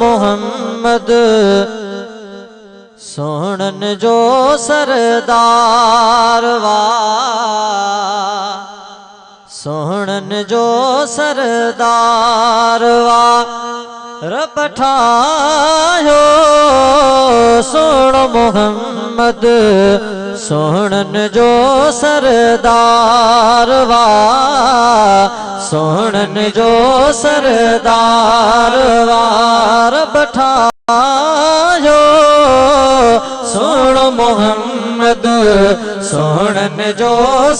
मोहम्मद सोहणन जो सरदार वा सोहणन जो सरदार वा रब ठायो सोहणो मोहम्मद सोहणन जो सरदार वा सोहणन जो सरदार वा रब ठायो सोहणो मोहम्मद सोहणन जो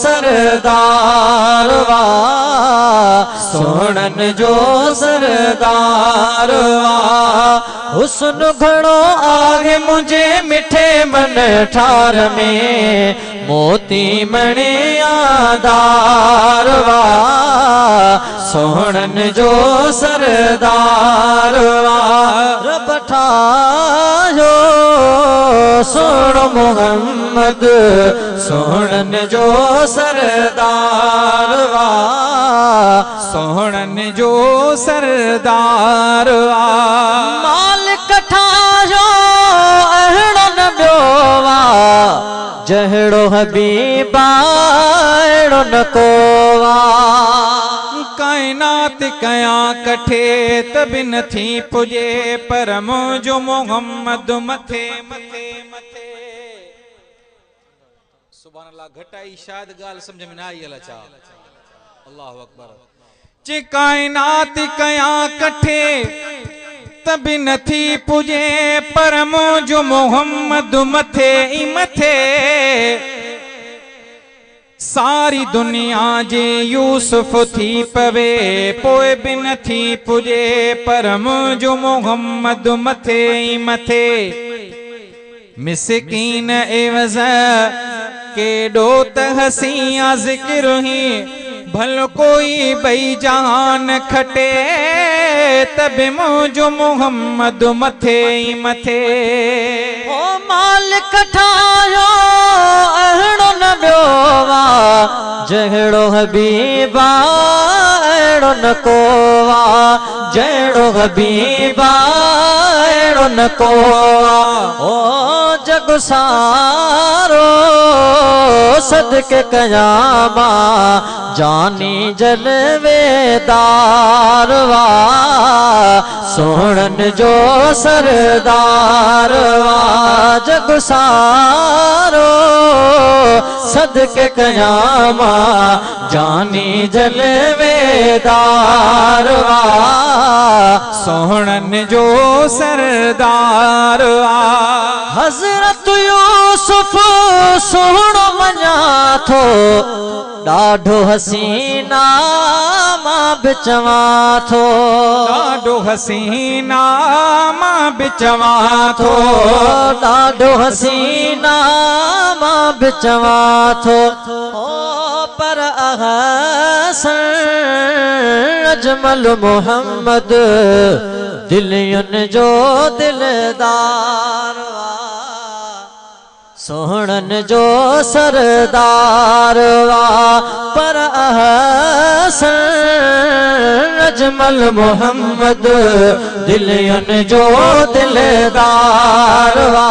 सरदार वा सोहणन जो सरदार वा हुस्न घणो आगे मुझे मिठे मन ठार में मोती मणियादार वा सोहणन जो सरदार वा रब ठायो सोहणो मोहम्मद सोहणन जो सरदार वा सोहणन जो सरदार वा मालिक ठायो अहिड़ो न ॿियो वा जहिड़ो हबीबा अहिड़ो न को वा कायनात कया कठे तबि नथी पुजे पर मुंहिंजो मोहम्मद मथे मथे मथे सुभान अल्लाह घटाई शायद गाल समझ में ना आई अला चा अल्लाहु अकबर जे कायनात कया कठे तबि नथी पुजे पर मुंहिंजो मोहम्मद मथे ई मथे सारी दुनिया जे यूसुफ थी पवे पोए भी नथी पुजे पर मुंहिंजो मोहम्मद मथे ई मथे मिसकीन एवज़ केॾो त हसिया ज़िक्र ही भल कोई बई जहान खटे तबि मुंहिंजो मोहम्मद मथे ई मथे ओ मालिक ठायो अहिड़ो न ॿियो वा जहिड़ो हबीबा अहिड़ो न को वा जहिड़ो हबीबा अहिड़ो न को वा ओ जग सारो सदके कयामा जानी जलवेदार वा सोहणन जो सरदार वा जग सारो सदके कयामा जानी जलवेदार वा सोहणन जो सरदार वा हज़रत यूसुफ सोहणो मञा थो ॾाढो हसीना मां बि चवां थो ॾाढो हसीना मां बि चवां थो ॾाढो हसीना मां बि चवां थो पर अहसन अजमल मोहम्मद दिलियुनि जो दिलदार वा सोहणन जो सरदार वा पर अहसन अजमल मोहम्मद दिलियुनि जो दिलदार वा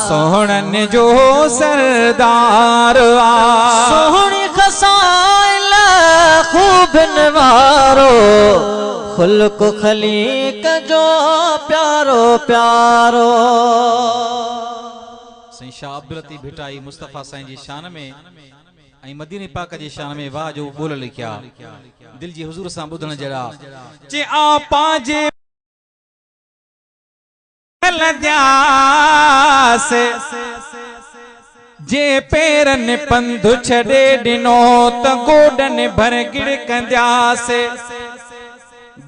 सोहणन जो सरदार वा सोहणी खसाइल खूब निवारो खुल्क खलीक जो प्यारो प्यारो साईं शाह अब्दुल लतीफ भिटाई मुस्तफ़ा साईं जी शान में ऐं मदीने पाक जी शान में वाह जो बोल लिखिया दिल जी हुजूर सां ॿुधण जहिड़ा जे आपा जे लद्यासे जे पेरनि पंधु छॾे ॾिनो त गोॾनि भर गिड़कंदासे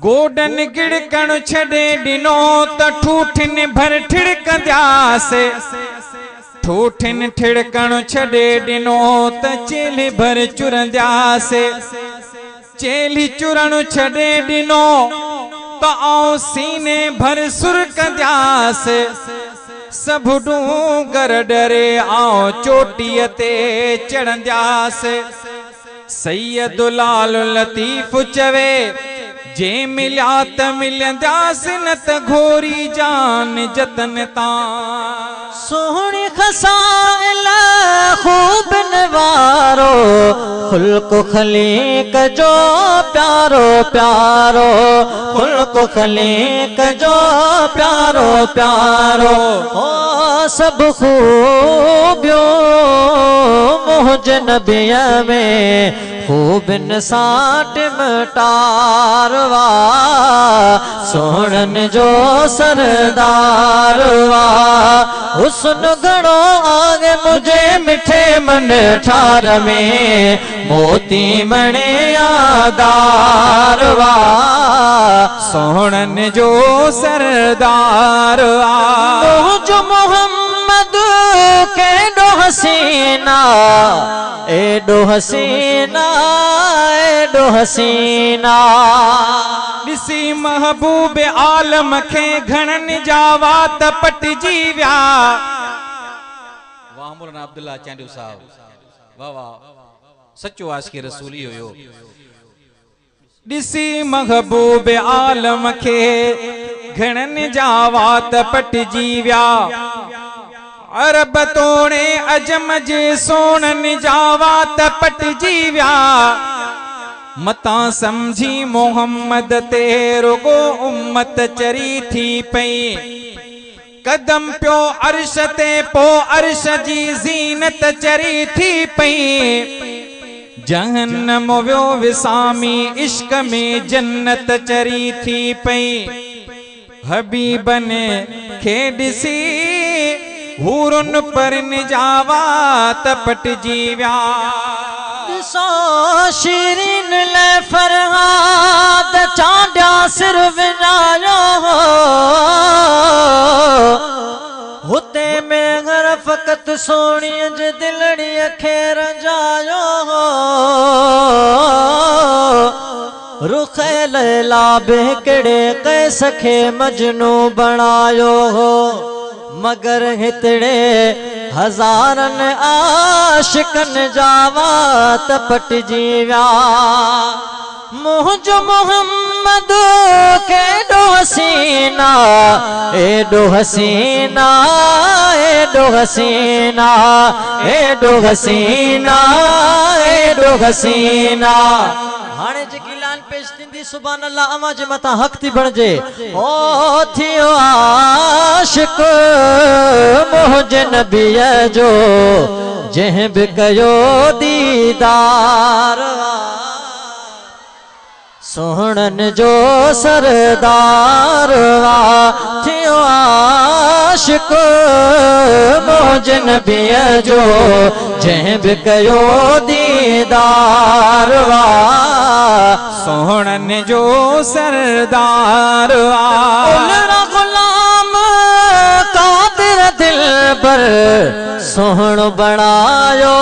गोॾनि गिड़कण छॾे ॾिनो त ठूठिन भर ठिड़कंदासे ठूठिन ठिड़कण छॾे ॾिनो त चेली भर चुरंदासे चेली चुरण छॾे ॾिनो त आऊं सीने भर सुरकंदासे सभु डूंगर डरे आऊं चोटीअ ते चढ़ंदासे सैयद लाल लतीफ चवे जे मिलिया त मिलंदासीं न त घोरी जान जतन तां सोहणी खसाइल खूब नवारो खुल्क खलीक जो प्यारो प्यारो खुल्क खलीक जो प्यारो प्यारो ओ सब खूबियों मुझ नबिय में खूब साट मटारवा सोहन जो सरदारवा हुस्न घणो आगे मुझे मिठे मन ठार में मोती मणे यादारवा सोहन जो सरदारवा जो मोहम्मद केडो हसीना एडो हसीना एडो हसीना ॾिसी महबूब आलम खे घणनि जा वात पटिजी विया वाह मौलाना अब्दुल्ला चांडियो साहब वाह वाह सचो आशिक़ रसूली हुयो ॾिसी महबूब आलम खे घणनि जा वात पटिजी विया अरब तोड़े अजम जे सोननि जा वात पटिजी विया मता समझी मोहम्मद ते रुगो उम्मत चरी थी पई कदम पियो अर्श ते पो अर्श जी ज़ीनत चरी थी पई जहन्नम वियो विसामी इश्क में जन्नत चरी थी पई हबीबन खे ॾिसी हूरुन पर निजावा तपटजी विया सो शीरीन ले फरहाद चांडिया सिर विञायो हुते में घर फकत सोणी जे दिलड़ी खे रंजायो रुख लैला बेकड़े कैस खे मजनू बनायो हो मगर हितड़े हजारन आशिकन जावा तपटजी विया मुझ मोहम्मद केडो हसीना एडो हसीना एडो हसीना एडो हसीना एडो हसीना हाणे जेकी लाइन पेश थींदी सुभान अल्लाह अमा जे मथा हक थी बणजे ओ थियो आशिक मुझ नबीअ जो जंहिं बि कयो दीदार सोहणन जो सरदार थियो आशिक मुझ नबीअ जो जंहिं बि कयो दीदार सोहणन जो सरदार गुलाम कादिर दिल पर सोहण बनायो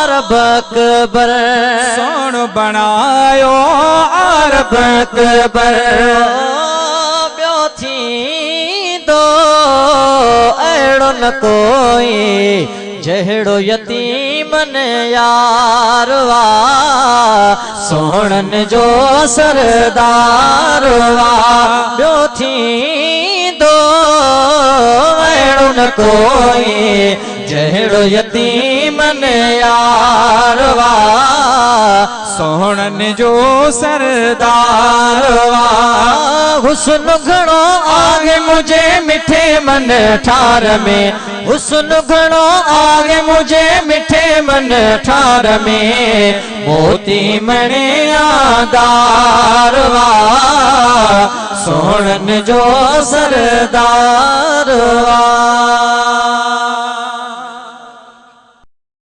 अरब अकबर सोहण बनायो अरब अकबर ॿियो थींदो अहिड़ो न कोई जहिड़ो यतीमन यारवा सोहणन जो सरदारवा ॿियो थींदो अहिड़ो न कोई जहिड़ो यतीमन यारवा सोहणन जो सरदारवा हुस्न घणो आगे मुझे मिठे मन ठार में हुस्न घणो आगे मुझे मिठे मन ठार में मोती मणे यादारवा सोहणन जो सरदारवा